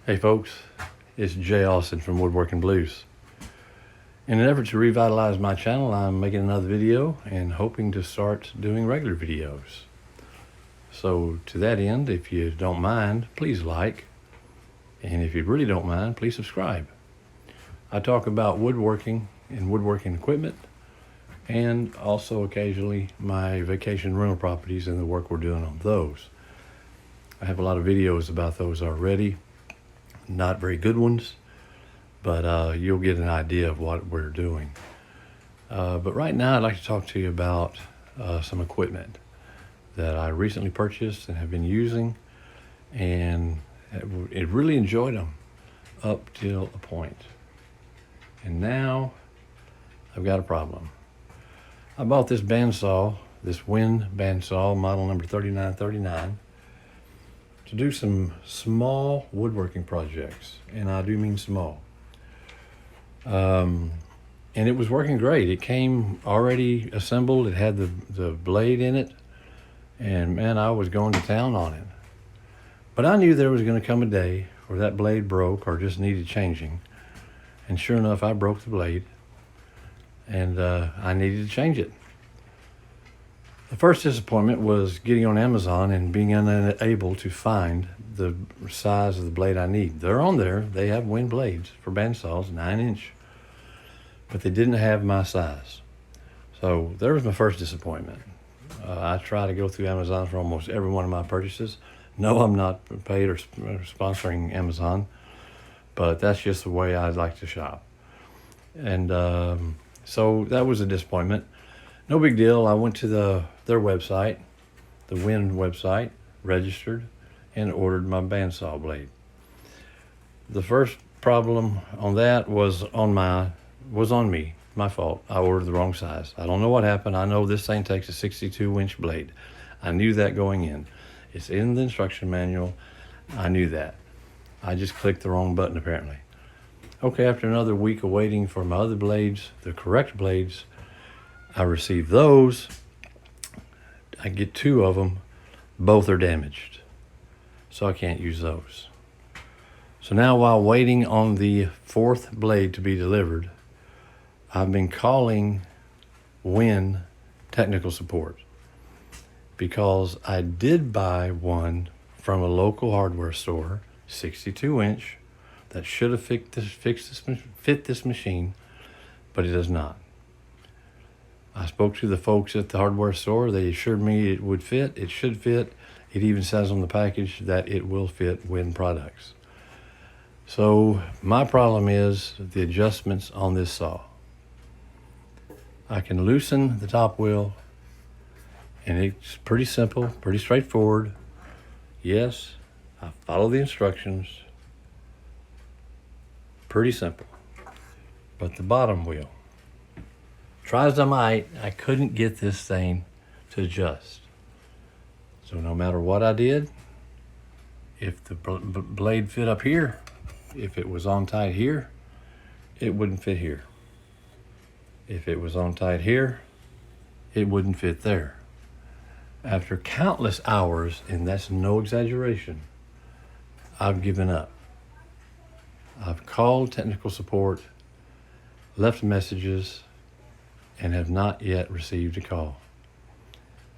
Hey folks, it's Jay Austin from Woodworking Blues. In an effort to revitalize my channel, I'm making another video and hoping to start doing regular videos. So to that end, if you don't mind, please like, and if you really don't mind, please subscribe. I talk about woodworking and woodworking equipment, and also occasionally my vacation rental properties and the work we're doing on those. I have a lot of videos about those already. Not very good ones, but you'll get an idea of what we're doing. But right now I'd like to talk to you about some equipment that I recently purchased and have been using, and it really enjoyed them up till a point. And now I've got a problem. I bought this bandsaw, this Wind bandsaw, model number 3939, to do some small woodworking projects, and I do mean small. And it was working great. It came already assembled. It had the blade in it, and man, I was going to town on it. But I knew there was going to come a day where that blade broke or just needed changing. And sure enough, I broke the blade, and I needed to change it. The first disappointment was getting on Amazon and being unable to find the size of the blade I need. They're on there. They have Wind blades for bandsaws, 9-inch, but they didn't have my size. So there was my first disappointment. I try to go through Amazon for almost every one of my purchases. No, I'm not paid or sponsoring Amazon, but that's just the way I like to shop. And so that was a disappointment. No big deal. I went to their website, the Wind website, registered, and ordered my bandsaw blade. The first problem on that was on me, my fault. I ordered the wrong size. I don't know what happened. I know this thing takes a 62-inch blade. I knew that going in. It's in the instruction manual. I knew that. I just clicked the wrong button apparently. Okay, after another week of waiting for my other blades, the correct blades, I received those. I get 2 of them. Both are damaged, so I can't use those. So now, while waiting on the 4th blade to be delivered, I've been calling Wind technical support, because I did buy one from a local hardware store, 62-inch, that should have fit this machine, but it does not. I spoke to the folks at the hardware store. They assured me it would fit. It should fit. It even says on the package that it will fit Wind products. So my problem is the adjustments on this saw. I can loosen the top wheel, and it's pretty simple, pretty straightforward. Yes, I follow the instructions. Pretty simple. But the bottom wheel, try as I might, I couldn't get this thing to adjust. So no matter what I did, if the blade fit up here, if it was on tight here, it wouldn't fit here. If it was on tight here, it wouldn't fit there. After countless hours, and that's no exaggeration, I've given up. I've called technical support, left messages, and have not yet received a call.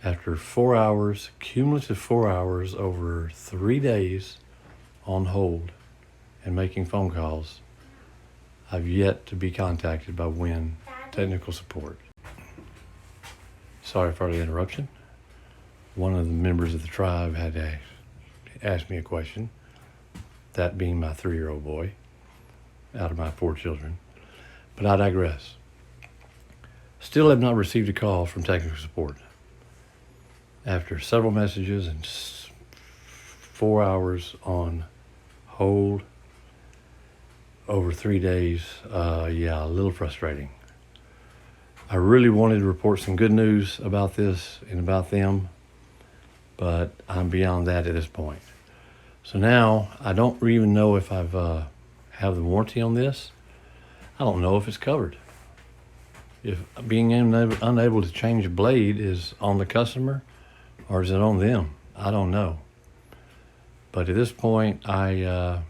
After 4 hours, cumulative 4 hours over 3 days on hold and making phone calls, I've yet to be contacted by Wind technical support. Sorry for the interruption. One of the members of the tribe had to ask me a question, that being my 3-year-old boy out of my 4 children. But I digress. Still have not received a call from technical support. After several messages and 4 hours on hold over 3 days, yeah, a little frustrating. I really wanted to report some good news about this and about them, but I'm beyond that at this point. So now I don't even know if I've have the warranty on this. I don't know if it's covered. If being unable to change a blade is on the customer or is it on them, I don't know. But at this point, I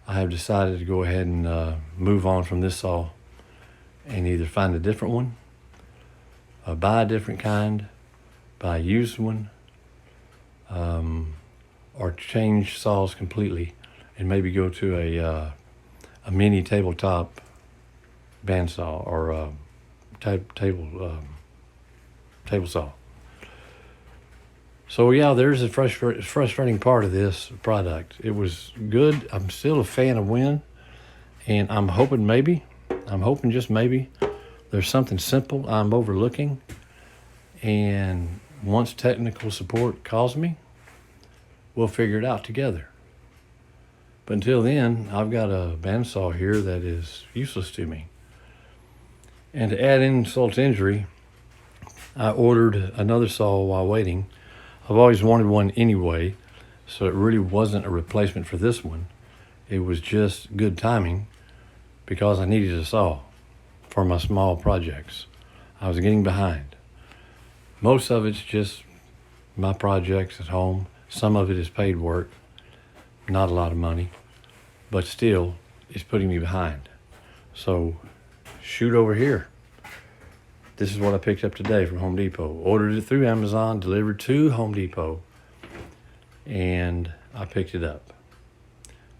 I have decided to go ahead and move on from this saw and either find a different one, buy a different kind, buy a used one, or change saws completely and maybe go to a mini tabletop bandsaw or a table saw. So yeah, there's a frustrating part of this product. It was good. I'm still a fan of Win, and I'm hoping just maybe, there's something simple I'm overlooking, and once technical support calls me, we'll figure it out together. But until then, I've got a bandsaw here that is useless to me. And to add insult to injury, I ordered another saw while waiting. I've always wanted one anyway, so it really wasn't a replacement for this one. It was just good timing because I needed a saw for my small projects. I was getting behind. Most of it's just my projects at home. Some of it is paid work, not a lot of money, but still it's putting me behind. So shoot over here. This is what I picked up today from Home Depot. Ordered it through Amazon, delivered to Home Depot, and I picked it up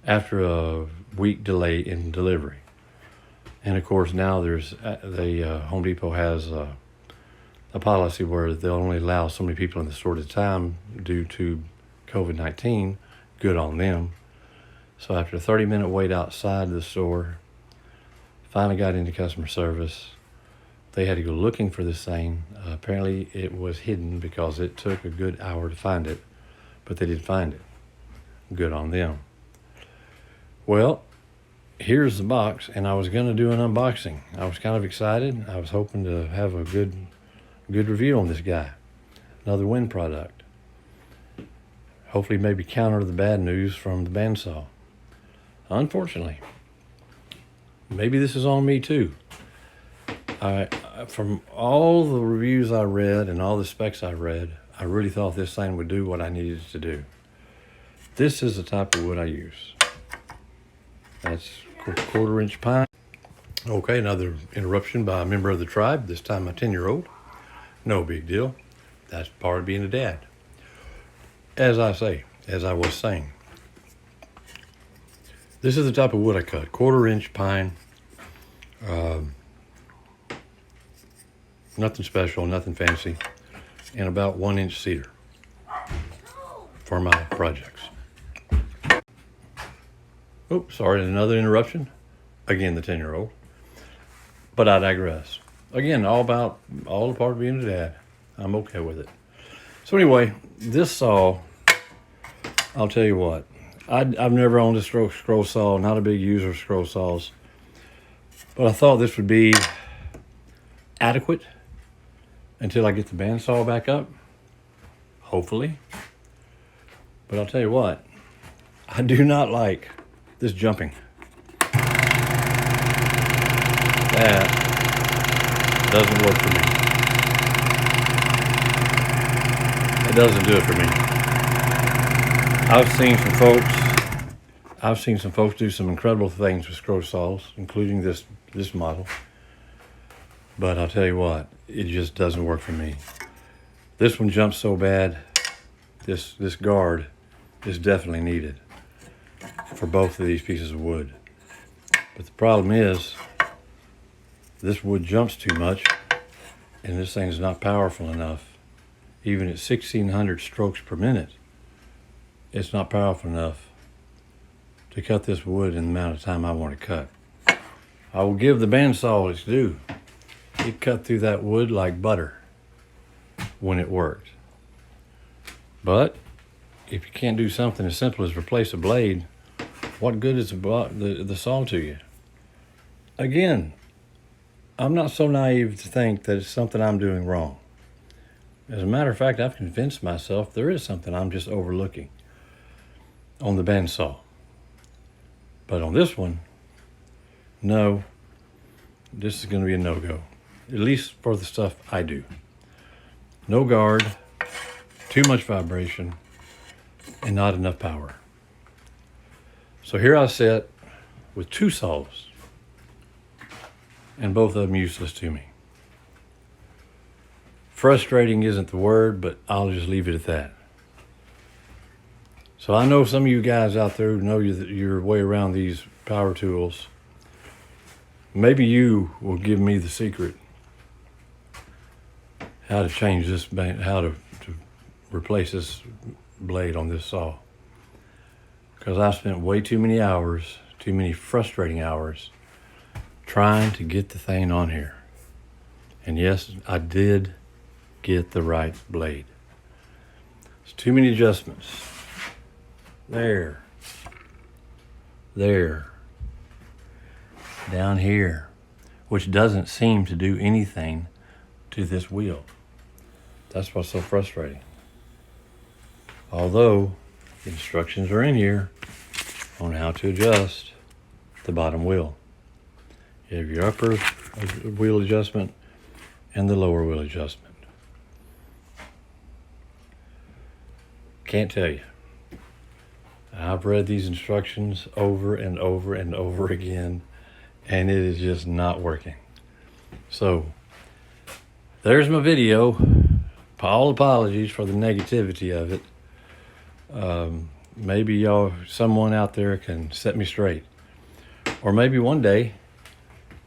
after a week delay in delivery. And of course now there's Home Depot has a policy where they'll only allow so many people in the store at a time due to COVID-19. Good on them. So after a 30-minute wait outside the store, finally got into customer service. They had to go looking for this thing. Apparently it was hidden because it took a good hour to find it, but they did find it. Good on them. Well, here's the box, and I was going to do an unboxing. I was kind of excited. I was hoping to have a good review on this guy. Another Win product. Hopefully maybe counter the bad news from the bandsaw. Unfortunately, maybe this is on me too. From all the reviews I read and all the specs I read, I really thought this thing would do what I needed it to do. This is the type of wood I use. That's 1/4-inch pine. Okay, another interruption by a member of the tribe, this time my 10-year-old. No big deal. That's part of being a dad. As I was saying, this is the type of wood I cut. 1/4-inch pine. Nothing special, nothing fancy, and about 1-inch cedar for my projects. Oops, sorry, another interruption. Again, the 10-year-old. But I digress. Again, all the part of being a dad. I'm okay with it. So anyway, this saw, I'll tell you what, I've never owned a scroll saw, not a big user of scroll saws, but I thought this would be adequate until I get the bandsaw back up, hopefully. But I'll tell you what, I do not like this jumping. That doesn't work for me. It doesn't do it for me. I've seen some folks do some incredible things with scroll saws, including this model. But I'll tell you what, it just doesn't work for me. This one jumps so bad. This guard is definitely needed for both of these pieces of wood. But the problem is, this wood jumps too much, and this thing's not powerful enough. Even at 1,600 strokes per minute, it's not powerful enough to cut this wood in the amount of time I want to cut. I will give the bandsaw its due. It cut through that wood like butter when it worked. But if you can't do something as simple as replace a blade, what good is the saw to you? Again, I'm not so naive to think that it's something I'm doing wrong. As a matter of fact, I've convinced myself there is something I'm just overlooking on the bandsaw. But on this one, no, this is going to be a no-go. At least for the stuff I do. No guard, too much vibration, and not enough power. So here I sit with 2 saws, and both of them useless to me. Frustrating isn't the word, but I'll just leave it at that. So I know some of you guys out there who know your way around these power tools. Maybe you will give me the secret how to change this, how to replace this blade on this saw. Because I spent way too many hours, too many frustrating hours, trying to get the thing on here. And yes, I did get the right blade. It's too many adjustments. There. Down here. Which doesn't seem to do anything to this wheel. That's what's so frustrating. Although the instructions are in here on how to adjust the bottom wheel. You have your upper wheel adjustment and the lower wheel adjustment. Can't tell you. I've read these instructions over and over and over again, and it is just not working. So there's my video. All apologies for the negativity of it. Maybe someone out there can set me straight. Or maybe one day,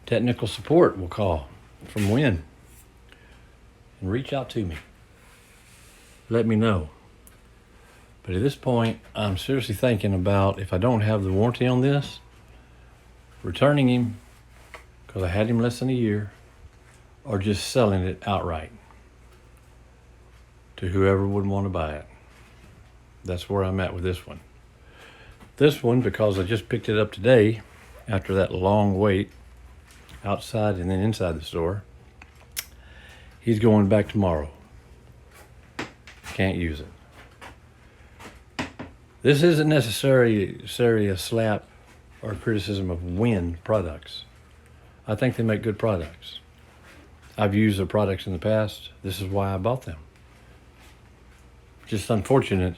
technical support will call from Win and reach out to me. Let me know. But at this point, I'm seriously thinking about, if I don't have the warranty on this, returning him, because I had him less than a year, or just selling it outright to whoever would want to buy it. That's where I'm at with this one. This one, because I just picked it up today after that long wait outside and then inside the store, he's going back tomorrow. Can't use it. This isn't necessarily a slap or criticism of Win products. I think they make good products. I've used their products in the past. This is why I bought them. Just unfortunate,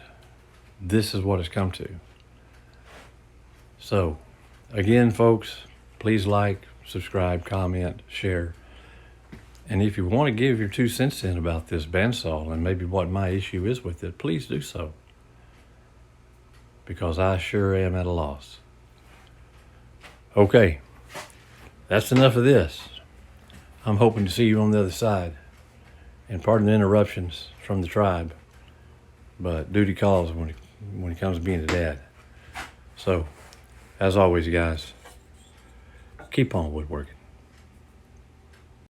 this is what it's come to. So, again, folks, please like, subscribe, comment, share. And if you want to give your 2 cents in about this bandsaw and maybe what my issue is with it, please do so. Because I sure am at a loss. Okay, that's enough of this. I'm hoping to see you on the other side. And pardon the interruptions from the tribe, but duty calls when it comes to being a dad. So, as always, guys, keep on woodworking.